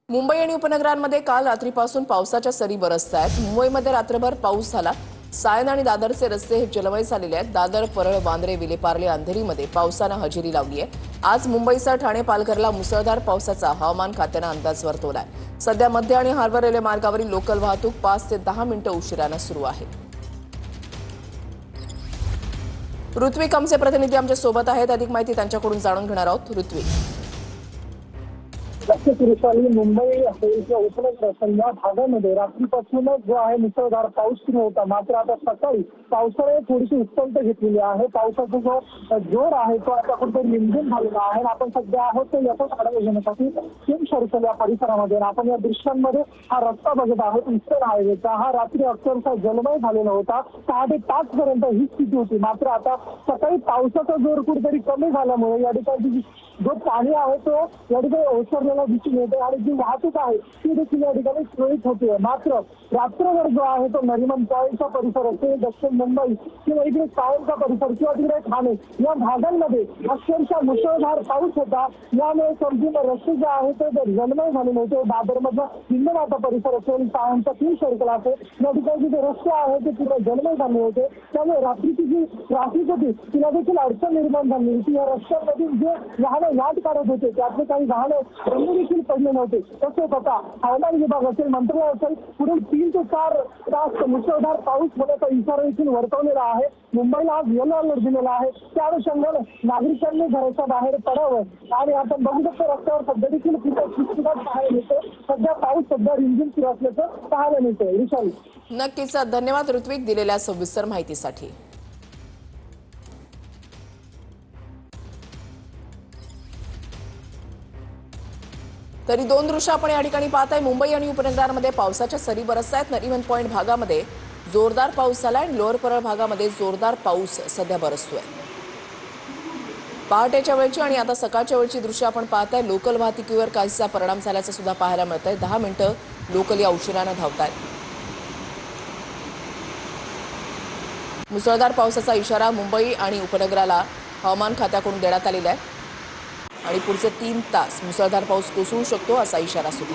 मुंबई आणि उपनगरांमध्ये काल रात्रीपासून पावसाच्या सरी बरसतायत। मुंबईमध्ये रात्रभर पाऊस झाला। सायन आणि दादरचे रस्ते हे जलमय झालेले आहेत। दादर, परळ, वांद्रे, विलेपार्ले, अंधेरीमध्ये पावसानं हजेरी लावली आहे। आज मुंबईसह ठाणे, पालघरला मुसळधार पावसाचा हवामान खात्यानं अंदाज वर्तवलाय। सध्या मध्य आणि हार्बर रेल्वे मार्गावरील लोकल वाहतूक 5 ते 10 मिनिटं उशिरानं सुरू आहे। ऋत्विक आमचे प्रतिनिधी आमच्या सोबत आहेत। अधिक माहिती त्यांच्याकडून जाणून घेणार आहोत। ऋत्विक, पुरुषाली मुंबई उपनगर या भागामध्ये रात्रीपासूनच जो आहे मुसळधार पाऊस सुरू होता। मात्र आता सकाळी पावसाने थोडीशी उत्संत घेतलेली आहे। पावसाचा जो जोर आहे तो आता कुठेतरी निमजून झालेला आहे। आपण सध्या आहोत तो याचाच आढावा घेण्यासाठी किंग सर्कल या परिसरामध्ये आपण या दृश्यांमध्ये हा रस्ता बघत आहोत। ईस्टर्न हायवेचा हा रात्री अक्षरशः जलमय झालेला होता। 6 ते 5 पर्यंत ही स्थिती होती। मात्र आता सकाळी पावसाचा जोर कुठेतरी कमी झाल्यामुळे या ठिकाणी जो पाणी आहे तो या ठिकाणी ओसरलेला दिसून येतो आणि जी वाहतूक आहे ती देखील या ठिकाणी सुरळीत होते। मात्र रात्रभर जो आहे तो नरिमन पॉईंटचा परिसर असेल, दक्षिण मुंबई किंवा इकडे सावंतचा परिसर किंवा तिकडे ठाणे या भागांमध्ये अक्षरशः मुसळधार पाऊस होता। यामुळे संपूर्ण रस्ते जे आहे ते जलमय झालेले होते। दादरमधला हिंदमाता परिसर असेल, सावंतचा किंग सर्कल असेल, या ठिकाणी जे रस्ते आहेत ते पूर्ण जलमय झाले होते। त्यामुळे रात्रीची जी ट्रॅफिक होती तिला देखील अडचण निर्माण झाली होती। या रस्त्यांमधील जे वाहनं वाट काढत होते त्यातले काही वाहनं बंद देखील पडले नव्हते। तसेच आता हवामान विभाग असेल, मंत्रालय असेल, पुढील 3 ते 4 तास मुसळधार पाऊस होण्याचा इशारा देखील वर्तवलेला आहे। मुंबईला आज येलो अलर्ट दिलेला आहे। त्या अनुषंगाने नागरिकांनी घराच्या बाहेर पडावं आणि आपण बघू शकतो रस्त्यावर सध्या देखील सुरुवात पाहायला मिळते। सध्या पाऊस सध्या रिमझिम सुरू असल्याचं पाहायला मिळते। विशाल, नक्कीच धन्यवाद ऋत्विक दिलेल्या सविस्तर माहितीसाठी। तरी दोन दृश्य आपण या ठिकाणी पाहताय। मुंबई आणि उपनगरांमध्ये पावसाच्या सरी बरसतायत। नरिमन पॉइंट भागामध्ये जोरदार पाऊस झाला आणि लोअर परळ भागामध्ये जोरदार पाऊस सध्या बरसतोय। पहाटेच्या वेळची आणि आता सकाळच्या वेळची दृश्य आपण पाहताय। लोकल वाहतुकीवर काहीसा परिणाम झाल्याचं सुद्धा पाहायला मिळतंय। 10 मिनिटं लोकल या उशिरानं धावतायत। मुसळधार पावसाचा इशारा मुंबई आणि उपनगराला हवामान खात्याकडून देण्यात आलेला आहे आणि पुढचे 3 तास मुसळधार पाऊस कोसळू शकतो असा इशारा सुद्धा